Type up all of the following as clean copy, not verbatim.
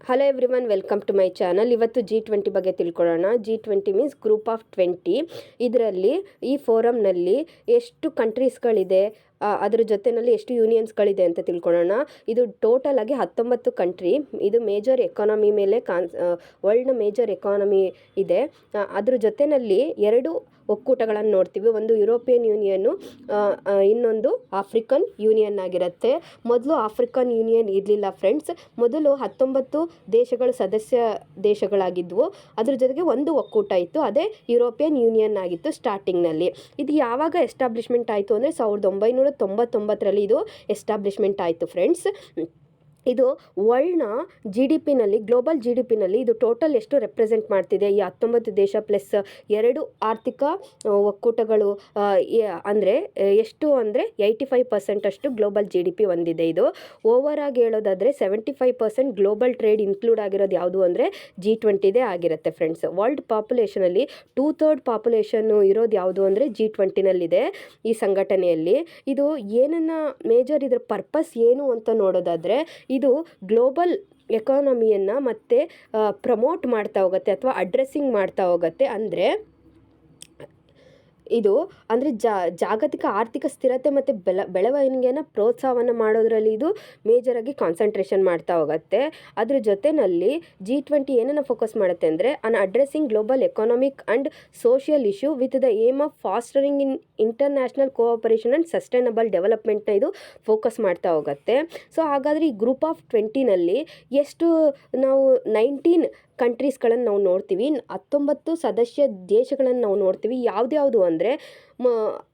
Hello everyone, welcome to my channel. ಇವತ್ತು G20 ಬಗ್ಗೆ ತಿಳ್ಕೊಳ್ಳೋಣ. G20 means group of 20. ಇದರಲ್ಲಿ ಈ ಫೋರಮ್ನಲ್ಲಿ ಎಷ್ಟು ಕಂಟ್ರೀಸ್ಗಳಿದೆ, ಅದ್ರ ಜೊತೆಯಲ್ಲಿ ಎಷ್ಟು ಯೂನಿಯನ್ಸ್ಗಳಿದೆ ಅಂತ ತಿಳ್ಕೊಳ್ಳೋಣ. ಇದು ಟೋಟಲ್ ಆಗಿ 19 ಕಂಟ್ರಿ. ಇದು ಮೇಜರ್ ಎಕಾನಮಿ ಮೇಲೆ ವರ್ಲ್ಡ್ನ ಮೇಜರ್ ಎಕಾನಮಿ ಇದೆ. ಅದ್ರ ಜೊತೆಯಲ್ಲಿ ಎರಡು ಒಕ್ಕೂಟಗಳನ್ನು ನೋಡ್ತೀವಿ. ಒಂದು ಯುರೋಪಿಯನ್ ಯೂನಿಯನ್ನು, ಇನ್ನೊಂದು ಆಫ್ರಿಕನ್ ಯೂನಿಯನ್ ಆಗಿರುತ್ತೆ. ಮೊದಲು ಆಫ್ರಿಕನ್ ಯೂನಿಯನ್ ಇರಲಿಲ್ಲ ಫ್ರೆಂಡ್ಸ್. ಮೊದಲು 19 ದೇಶಗಳು ಸದಸ್ಯ ದೇಶಗಳಾಗಿದ್ವು. ಅದ್ರ ಜೊತೆಗೆ ಒಂದು ಒಕ್ಕೂಟ ಇತ್ತು, ಅದೇ ಯುರೋಪಿಯನ್ ಯೂನಿಯನ್ ಆಗಿತ್ತು ಸ್ಟಾರ್ಟಿಂಗ್ನಲ್ಲಿ. ಇದು ಯಾವಾಗ ಎಸ್ಟಾಬ್ಲಿಷ್ಮೆಂಟ್ ಆಯಿತು ಅಂದರೆ 1999ರಲ್ಲಿ ಇದು ಎಸ್ಟಾಬ್ಲಿಷ್ಮೆಂಟ್ ಆಯಿತು ಫ್ರೆಂಡ್ಸ್. ಇದು ವರ್ಲ್ಡ್ನ ಗ್ಲೋಬಲ್ ಜಿ ಡಿ ಪಿನಲ್ಲಿ ಇದು ಟೋಟಲ್ ಎಷ್ಟು ರೆಪ್ರೆಸೆಂಟ್ ಮಾಡ್ತಿದೆ, ಈ 19 ದೇಶ ಪ್ಲಸ್ ಎರಡು ಆರ್ಥಿಕ ಒಕ್ಕೂಟಗಳು, ಅಂದರೆ ಎಷ್ಟು ಅಂದರೆ 85% ಅಷ್ಟು ಗ್ಲೋಬಲ್ GDP ಹೊಂದಿದೆ. ಇದು ಓವರ್ ಆಗಿ ಹೇಳೋದಾದರೆ 75% ಗ್ಲೋಬಲ್ ಟ್ರೇಡ್ ಇನ್ಕ್ಲೂಡ್ ಆಗಿರೋದು ಯಾವುದು ಅಂದರೆ G20ದೇ ಆಗಿರುತ್ತೆ ಫ್ರೆಂಡ್ಸ್. ವರ್ಲ್ಡ್ ಪಾಪ್ಯುಲೇಷನಲ್ಲಿ 2/3 ಪಾಪ್ಯುಲೇಷನ್ನು ಇರೋದು ಯಾವುದು ಅಂದರೆ G20ನಲ್ಲಿದೆ, ಈ ಸಂಘಟನೆಯಲ್ಲಿ. ಇದು ಏನನ್ನು ಮೇಜರ್, ಇದರ ಪರ್ಪಸ್ ಏನು ಅಂತ ನೋಡೋದಾದರೆ, ಇದು ಗ್ಲೋಬಲ್ ಎಕಾನಮಿಯನ್ನು ಮತ್ತೆ ಪ್ರಮೋಟ್ ಮಾಡ್ತಾ ಹೋಗುತ್ತೆ ಅಥವಾ ಅಡ್ರೆಸ್ಸಿಂಗ್ ಮಾಡ್ತಾ ಹೋಗುತ್ತೆ. ಇದು ಅಂದರೆ ಜಾಗತಿಕ ಆರ್ಥಿಕ ಸ್ಥಿರತೆ ಮತ್ತು ಬೆಳವಣಿಗೆಯನ್ನು ಪ್ರೋತ್ಸಾಹವನ್ನು ಮಾಡೋದರಲ್ಲಿ ಇದು ಮೇಜರಾಗಿ ಕಾನ್ಸಂಟ್ರೇಷನ್ ಮಾಡ್ತಾ ಹೋಗುತ್ತೆ. ಅದ್ರ ಜೊತೆಯಲ್ಲಿ G20 ಏನನ್ನು ಫೋಕಸ್ ಮಾಡುತ್ತೆ ಅಂದರೆ addressing global economic and social issue with the aim of fostering in international cooperation and sustainable ಡೆವಲಪ್ಮೆಂಟ್ನ ಇದು ಫೋಕಸ್ ಮಾಡ್ತಾ ಹೋಗುತ್ತೆ. ಸೊ ಹಾಗಾದರೆ ಈ ಗ್ರೂಪ್ ಆಫ್ 20ನಲ್ಲಿ ಎಷ್ಟು ನಾವು 19 ಕಂಟ್ರೀಸ್ಗಳನ್ನು ನಾವು ನೋಡ್ತೀವಿ, 19 ಸದಸ್ಯ ದೇಶಗಳನ್ನು ನಾವು ನೋಡ್ತೀವಿ. ಯಾವ್ದ್ಯಾವುದು ಅಂದರೆ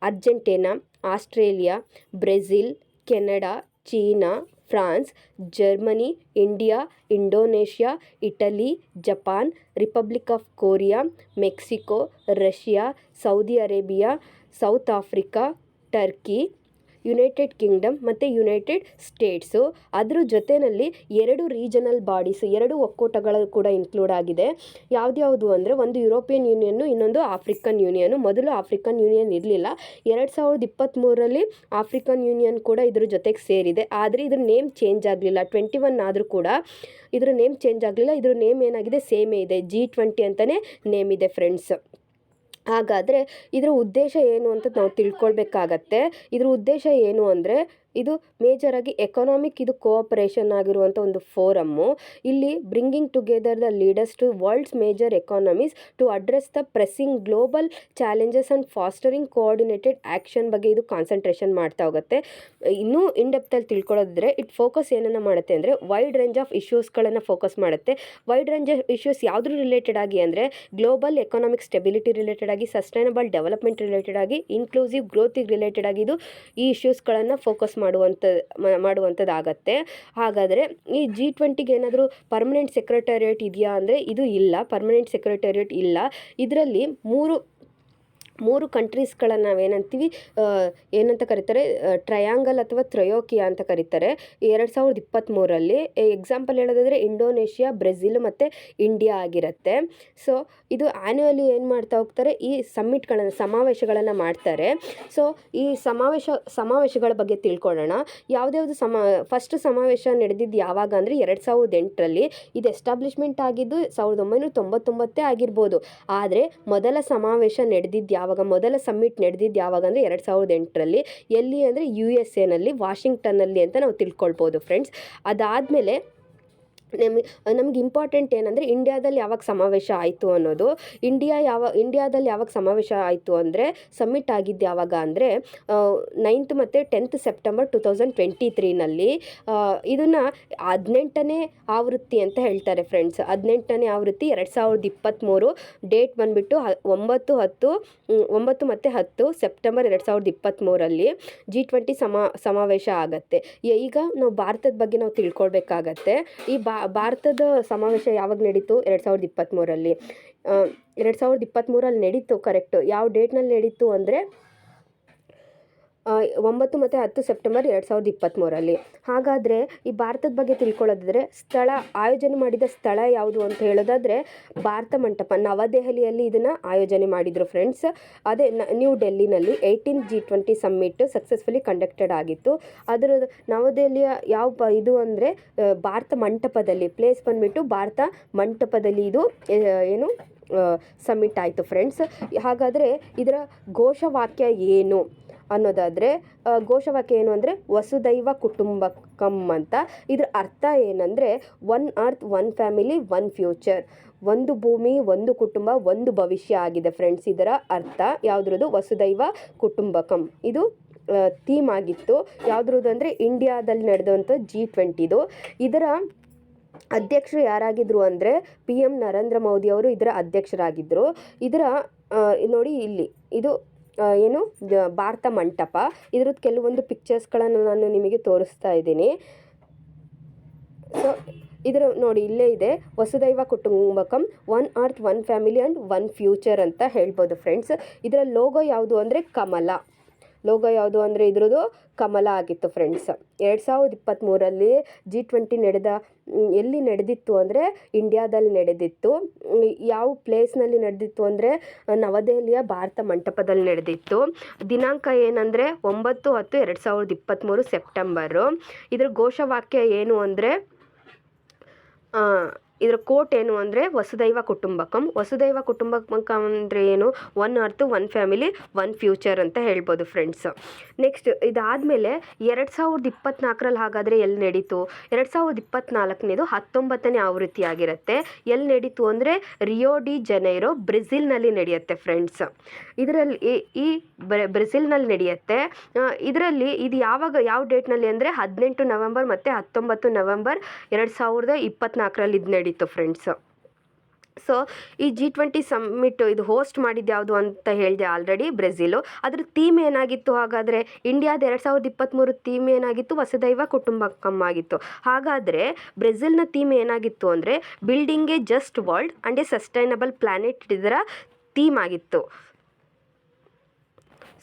Argentina, Australia, Brazil, Canada, China, France, Germany, India, Indonesia, Italy, Japan, republic of Korea, Mexico, Russia, Saudi Arabia, south Africa, Turkey, United Kingdom ಮತ್ತು ಯುನೈಟೆಡ್ ಸ್ಟೇಟ್ಸು. ಅದ್ರ ಜೊತೆಯಲ್ಲಿ ಎರಡು ರೀಜನಲ್ ಬಾಡೀಸ್, ಎರಡು ಒಕ್ಕೂಟಗಳು ಕೂಡ ಇನ್ಕ್ಲೂಡ್ ಆಗಿದೆ. ಯಾವ್ದ್ಯಾವುದು ಅಂದರೆ ಒಂದು ಯುರೋಪಿಯನ್ ಯೂನಿಯನ್ನು, ಇನ್ನೊಂದು ಆಫ್ರಿಕನ್ ಯೂನಿಯನು. ಮೊದಲು ಆಫ್ರಿಕನ್ ಯೂನಿಯನ್ ಇರಲಿಲ್ಲ. 2023ರಲ್ಲಿ ಆಫ್ರಿಕನ್ ಯೂನಿಯನ್ ಕೂಡ ಇದ್ರ ಜೊತೆಗೆ ಸೇರಿದೆ. ಆದರೆ ಇದ್ರ ನೇಮ್ ಚೇಂಜ್ ಆಗಲಿಲ್ಲ. 21 ಆದರೂ ಕೂಡ ಇದ್ರ ನೇಮ್ ಚೇಂಜ್ ಆಗಲಿಲ್ಲ. ಇದ್ರ ನೇಮ್ ಏನಾಗಿದೆ, ಸೇಮೇ ಇದೆ, G20 ಅಂತಲೇ ನೇಮ್ ಇದೆ ಫ್ರೆಂಡ್ಸ್. ಹಾಗಾದರೆ ಇದರ ಉದ್ದೇಶ ಏನು ಅಂತ ನಾವು ತಿಳ್ಕೊಳ್ಬೇಕಾಗತ್ತೆ. ಇದ್ರ ಉದ್ದೇಶ ಏನು ಅಂದರೆ, ಇದು ಮೇಜರಾಗಿ ಎಕನಾಮಿಕ್ ಇದು ಕೋಆಪರೇಷನ್ ಆಗಿರುವಂಥ ಒಂದು ಫೋರಮ್ಮು. ಇಲ್ಲಿ bringing together the leaders to world's major economies to address the pressing global challenges and fostering coordinated action ಬಗ್ಗೆ ಇದು ಕಾನ್ಸಂಟ್ರೇಷನ್ ಮಾಡ್ತಾ ಹೋಗುತ್ತೆ. ಇನ್ನೂ ಇನ್ ಡೆಪ್ತಲ್ಲಿ ತಿಳ್ಕೊಳ್ಳೋದಿದ್ರೆ ಇಟ್ ಫೋಕಸ್ ಏನನ್ನು ಮಾಡುತ್ತೆ ಅಂದರೆ ವೈಡ್ ರೇಂಜ್ ಆಫ್ ಇಶ್ಯೂಸ್ಗಳನ್ನು ಫೋಕಸ್ ಮಾಡುತ್ತೆ. ವೈಡ್ ರೇಂಜ್ ಆಫ್ ಇಶ್ಯೂಸ್ ಯಾವುದ್ರ ರಿಲೇಟೆಡ್ ಆಗಿ ಅಂದರೆ ಗ್ಲೋಬಲ್ ಎಕನಾಮಿಕ್ ಸ್ಟೆಬಿಲಿಟಿ ರಿಲೇಟೆಡ್ ಆಗಿ, ಸಸ್ಟೈನಬಲ್ ಡೆವಲಪ್ಮೆಂಟ್ ರಿಲೇಟೆಡ್ ಆಗಿ, ಇನ್ಕ್ಲೂಸಿವ್ ಗ್ರೋತಿಗೆ ರಿಲೇಟೆಡ್ ಆಗಿ ಇದು ಈ ಇಶ್ಯೂಸ್ಗಳನ್ನು ಫೋಕಸ್ ಮಾಡುವಂಥದ್ದಾಗತ್ತೆ. ಹಾಗಾದರೆ ಈ G20ಗೆ ಏನಾದರೂ ಪರ್ಮನೆಂಟ್ ಸೆಕ್ರೆಟರಿಯೇಟ್ ಇದೆಯಾ ಅಂದರೆ ಇದು ಇಲ್ಲ, ಪರ್ಮನೆಂಟ್ ಸೆಕ್ರೆಟರಿಯೇಟ್ ಇಲ್ಲ. ಇದರಲ್ಲಿ ಮೂರು ಕಂಟ್ರೀಸ್ಗಳನ್ನು ನಾವೇನಂತೀವಿ, ಏನಂತ ಕರೀತಾರೆ, ಟ್ರಯಾಂಗಲ್ ಅಥವಾ ತ್ರಯೋಕಿಯಾ ಅಂತ ಕರೀತಾರೆ. 2023ರಲ್ಲಿ ಎಕ್ಸಾಂಪಲ್ ಹೇಳೋದಾದರೆ ಇಂಡೋನೇಷ್ಯಾ, ಬ್ರೆಜಿಲ್ ಮತ್ತು ಇಂಡಿಯಾ ಆಗಿರುತ್ತೆ. ಸೊ ಇದು ಆ್ಯನ್ಯುವಲಿ ಏನು ಮಾಡ್ತಾ ಹೋಗ್ತಾರೆ, ಈ ಸಮಾವೇಶಗಳನ್ನು ಮಾಡ್ತಾರೆ. ಸೊ ಈ ಸಮಾವೇಶಗಳ ಬಗ್ಗೆ ತಿಳ್ಕೊಳ್ಳೋಣ. ಯಾವ್ದ್ಯಾವುದು ಫಸ್ಟ್ ಸಮಾವೇಶ ನಡೆದಿದ್ದು ಯಾವಾಗ ಅಂದರೆ 2008ರಲ್ಲಿ. ಇದು ಎಸ್ಟಾಬ್ಲಿಷ್ಮೆಂಟ್ ಆಗಿದ್ದು 1999 ಆಗಿರ್ಬೋದು. ಆದರೆ ಮೊದಲ ಸಮಾವೇಶ ನಡೆದಿದ್ದು ಮೊದಲ ಸಮ್ಮಿಟ್ ನಡೆದಿದ್ದು ಯಾವಾಗ ಅಂದರೆ 2008ರಲ್ಲಿ. ಎಲ್ಲಿ ಅಂದರೆ USA ವಾಷಿಂಗ್ಟನ್ನಲ್ಲಿ ಅಂತ ನಾವು ತಿಳ್ಕೊಳ್ಬೋದು ಫ್ರೆಂಡ್ಸ್. ಅದಾದಮೇಲೆ ನಮ್ಗೆ ಇಂಪಾರ್ಟೆಂಟ್ ಏನಂದರೆ ಇಂಡಿಯಾದಲ್ಲಿ ಯಾವಾಗ ಸಮಾವೇಶ ಆಯಿತು ಅನ್ನೋದು. ಇಂಡಿಯಾದಲ್ಲಿ ಯಾವಾಗ ಸಮಾವೇಶ ಆಯಿತು ಅಂದರೆ ಸಮ್ಮಿಟ್ ಆಗಿದ್ದು ಯಾವಾಗ ಅಂದರೆ 9th ಮತ್ತು 10th ಸೆಪ್ಟೆಂಬರ್ 2023ನಲ್ಲಿ. ಇದನ್ನು 18ನೇ ಆವೃತ್ತಿ ಅಂತ ಹೇಳ್ತಾರೆ ಫ್ರೆಂಡ್ಸ್. 18ನೇ ಆವೃತ್ತಿ 2023. ಡೇಟ್ ಬಂದುಬಿಟ್ಟು 9 ಮತ್ತು 10 ಸೆಪ್ಟೆಂಬರ್ 2023ರಲ್ಲಿ G20 ಸಮಾವೇಶ ಆಗತ್ತೆ. ಈಗ ನಾವು ಭಾರತದ ಬಗ್ಗೆ ನಾವು ತಿಳ್ಕೊಳ್ಬೇಕಾಗತ್ತೆ. ಈ ಭಾರತದ ಸಮಾವೇಶ ಯಾವಾಗ ನಡೀತು, 2023ರಲ್ಲಿ. 2023ರಲ್ಲಿ ನಡೀತು ಕರೆಕ್ಟು. ಯಾವ ಡೇಟ್ನಲ್ಲಿ ನಡೀತು ಅಂದರೆ 9 ಮತ್ತು 10 ಸೆಪ್ಟೆಂಬರ್ 2023ರಲ್ಲಿ. ಹಾಗಾದರೆ ಈ ಭಾರತದ ಬಗ್ಗೆ ತಿಳ್ಕೊಳ್ಳೋದಾದರೆ ಸ್ಥಳ ಆಯೋಜನೆ ಮಾಡಿದ ಸ್ಥಳ ಯಾವುದು ಅಂತ ಹೇಳೋದಾದರೆ ಭಾರತ ಮಂಟಪ ನವದೆಹಲಿಯಲ್ಲಿ ಇದನ್ನು ಆಯೋಜನೆ ಮಾಡಿದರು ಫ್ರೆಂಡ್ಸ್. ಅದೇ ನ್ಯೂ ಡೆಲ್ಲಿನಲ್ಲಿ 18 G20 ಸಮ್ಮಿಟ್ ಸಕ್ಸಸ್ಫುಲಿ ಕಂಡಕ್ಟೆಡ್ ಆಗಿತ್ತು. ಅದರ ನವದೆಹಲಿಯ ಯಾವ ಇದು ಅಂದರೆ ಭಾರತ ಮಂಟಪದಲ್ಲಿ ಪ್ಲೇಸ್ ಬಂದುಬಿಟ್ಟು ಭಾರತ ಮಂಟಪದಲ್ಲಿ ಇದು ಏನು ಸಮ್ಮಿಟ್ ಆಯಿತು ಫ್ರೆಂಡ್ಸ್. ಹಾಗಾದರೆ ಇದರ ಘೋಷವಾಕ್ಯ ಏನು ಅನ್ನೋದಾದರೆ ಘೋಷವಾಕ್ಯ ಏನು ಅಂದರೆ ವಸುದೈವ ಕುಟುಂಬಕಂ ಅಂತ. ಇದರ ಅರ್ಥ ಏನಂದರೆ one earth one family one future, ಒಂದು ಭೂಮಿ ಒಂದು ಕುಟುಂಬ ಒಂದು ಭವಿಷ್ಯ ಆಗಿದೆ ಫ್ರೆಂಡ್ಸ್. ಇದರ ಅರ್ಥ ಯಾವುದ್ರದ್ದು ವಸುದೈವ ಕುಟುಂಬಕಂ. ಇದು ಥೀಮ್ ಆಗಿತ್ತು. ಯಾವುದ್ರದ್ದು ಅಂದರೆ ಇಂಡಿಯಾದಲ್ಲಿ ನಡೆದಂಥ G20. ಇದರ ಅಧ್ಯಕ್ಷರು ಯಾರಾಗಿದ್ದರು ಅಂದರೆ PM ನರೇಂದ್ರ ಮೋದಿ ಅವರು ಇದರ ಅಧ್ಯಕ್ಷರಾಗಿದ್ದರು. ಇದರ ನೋಡಿ ಇಲ್ಲಿ ಇದು ಏನು ಭಾರತ ಮಂಟಪ, ಇದ್ರದ್ದು ಕೆಲವೊಂದು ಪಿಕ್ಚರ್ಸ್ಗಳನ್ನು ನಾನು ನಿಮಗೆ ತೋರಿಸ್ತಾ ಇದ್ದೀನಿ. ಸೊ ಇದರ ನೋಡಿ ಇಲ್ಲೇ ಇದೆ ವಸುದೈವ ಕುಟುಂಬಕಂ, one earth one family and one future ಅಂತ ಹೇಳ್ಬೋದು ಫ್ರೆಂಡ್ಸ್. ಇದರ ಲೋಗೋ ಯಾವುದು ಅಂದರೆ ಕಮಲ. ಲೋಗೋ ಯಾವುದು ಅಂದರೆ ಇದ್ರದ್ದು ಕಮಲ ಆಗಿತ್ತು ಫ್ರೆಂಡ್ಸ್. 2023ರಲ್ಲಿ G20 ಎಲ್ಲಿ ನಡೆದಿತ್ತು ಅಂದರೆ ಇಂಡಿಯಾದಲ್ಲಿ ನಡೆದಿತ್ತು. ಯಾವ ಪ್ಲೇಸ್ನಲ್ಲಿ ನಡೆದಿತ್ತು ಅಂದರೆ ನವದೆಹಲಿಯ ಭಾರತ ಮಂಟಪದಲ್ಲಿ ನಡೆದಿತ್ತು. ದಿನಾಂಕ ಏನಂದರೆ 9/10/2023 ಸೆಪ್ಟೆಂಬರು. ಇದರ ಘೋಷವಾಕ್ಯ ಏನು ಅಂದರೆ ಇದರ ಕೋಟ್ ಏನು ಅಂದರೆ ವಸುದೈವ ಕುಟುಂಬಕಂ. ವಸುದೈವ ಕುಟುಂಬಕಂ ಅಂದರೆ ಏನು? One earth one family one future ಅಂತ ಹೇಳ್ಬೋದು ಫ್ರೆಂಡ್ಸ್. ನೆಕ್ಸ್ಟ್ ಇದಾದಮೇಲೆ 2024ರಲ್ಲಿ ಹಾಗಾದರೆ ಎಲ್ಲಿ ನಡೀತು? 2024ನೇದು 19ನೇ ಆವೃತ್ತಿ ಆಗಿರುತ್ತೆ. ಎಲ್ಲಿ ನಡೀತು ಅಂದರೆ ರಿಯೋ ಡಿ ಜನೈರೋ ಬ್ರೆಜಿಲ್ನಲ್ಲಿ ನಡೆಯುತ್ತೆ ಫ್ರೆಂಡ್ಸ್. ಇದರಲ್ಲಿ ಈ ಬ್ರೆಜಿಲ್ನಲ್ಲಿ ನಡೆಯುತ್ತೆ. ಇದರಲ್ಲಿ ಇದು ಯಾವ ಡೇಟ್ನಲ್ಲಿ ಅಂದರೆ 18 ನವೆಂಬರ್ ಮತ್ತು 19 ನವೆಂಬರ್ 2024ರಲ್ಲಿ ಇದು ನಡೀತು ಫ್ರೆಂಡ್ಸ್. ಸೊ ಈ G20 ಸಮ್ಮಿಟ್ ಇದು ಹೋಸ್ಟ್ ಮಾಡಿದ್ದು ಯಾವುದು ಅಂತ ಹೇಳಿದೆ ಆಲ್ರೆಡಿ, ಬ್ರೆಜಿಲು. ಅದ್ರ ಥೀಮ್ ಏನಾಗಿತ್ತು ಹಾಗಾದರೆ? ಇಂಡಿಯಾದ 2023 ಥೀಮ್ ಏನಾಗಿತ್ತು? ವಸುದೈವ ಕುಟುಂಬಕಂ ಆಗಿತ್ತು. ಹಾಗಾದರೆ ಬ್ರೆಜಿಲ್ನ ಥೀಮ್ ಏನಾಗಿತ್ತು ಅಂದರೆ building A just world and A sustainable planet ಇದರ ಥೀಮ್ ಆಗಿತ್ತು.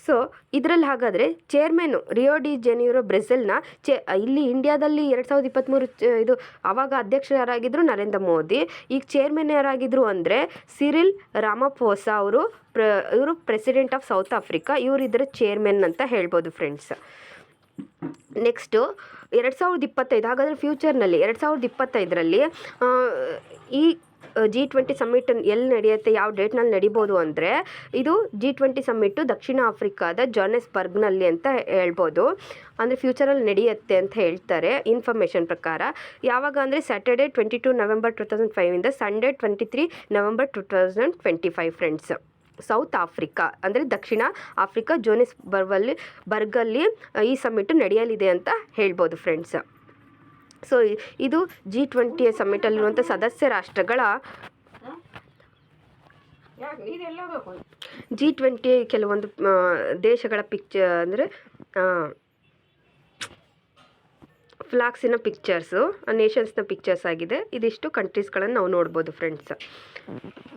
ಸೊ ಇದರಲ್ಲಿ ಹಾಗಾದರೆ ಚೇರ್ಮನ್ನು ರಿಯೋ ಡಿ ಜನೈರೋ ಬ್ರೆಜಿಲ್ನ ಇಲ್ಲಿ ಇಂಡಿಯಾದಲ್ಲಿ 2023 ಇದು ಆವಾಗ ಅಧ್ಯಕ್ಷರು ಯಾರಾಗಿದ್ದರು? ನರೇಂದ್ರ ಮೋದಿ. ಈಗ ಚೇರ್ಮನ್ ಯಾರಾಗಿದ್ದರು ಅಂದರೆ ಸಿರಿಲ್ ರಾಮಫೋಸಾ ಅವರು. ಇವರು ಪ್ರೆಸಿಡೆಂಟ್ ಆಫ್ ಸೌತ್ ಆಫ್ರಿಕಾ. ಇವರು ಇದರ ಚೇರ್ಮನ್ ಅಂತ ಹೇಳ್ಬೋದು ಫ್ರೆಂಡ್ಸ್. ನೆಕ್ಸ್ಟು 2025 ಹಾಗಾದರೆ ಫ್ಯೂಚರ್ನಲ್ಲಿ 2025ರಲ್ಲಿ ಈ G20 ಸಮ್ಮಿಟ್ ಎಲ್ಲಿ ನಡೆಯುತ್ತೆ, ಯಾವ ಡೇಟ್ನಲ್ಲಿ ನಡಿಬೋದು ಅಂದರೆ ಇದು G20 ಸಮ್ಮಿಟ್ಟು ದಕ್ಷಿಣ ಆಫ್ರಿಕಾದ ಜೋಹಾನೆಸ್ಬರ್ಗ್ನಲ್ಲಿ ಅಂತ ಹೇಳ್ಬೋದು. ಅಂದರೆ ಫ್ಯೂಚರಲ್ಲಿ ನಡೆಯುತ್ತೆ ಅಂತ ಹೇಳ್ತಾರೆ ಇನ್ಫಾರ್ಮೇಷನ್ ಪ್ರಕಾರ. ಯಾವಾಗ ಅಂದರೆ Saturday 22 November 2005 Sunday 23 November 2025 friends. South Africa ಅಂದರೆ ದಕ್ಷಿಣ ಆಫ್ರಿಕಾ ಬರ್ಗಲ್ಲಿ ಈ ಸಮ್ಮಿಟ್ಟು ನಡೆಯಲಿದೆ ಅಂತ ಹೇಳ್ಬೋದು ಫ್ರೆಂಡ್ಸ್. ಸೊ ಇದು G20 ಸಮ್ಮಿಟಲ್ಲಿರುವಂಥ ಸದಸ್ಯ ರಾಷ್ಟ್ರಗಳ G20 ಕೆಲವೊಂದು ದೇಶಗಳ ಪಿಕ್ಚರ್ ಅಂದರೆ ಫ್ಲಾಗ್ಸಿನ ಪಿಕ್ಚರ್ಸು, ನೇಷನ್ಸ್ನ ಪಿಕ್ಚರ್ಸ್ ಆಗಿದೆ. ಇದಿಷ್ಟು ಕಂಟ್ರೀಸ್ಗಳನ್ನು ನಾವು ನೋಡ್ಬೋದು ಫ್ರೆಂಡ್ಸ್.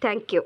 Thank you.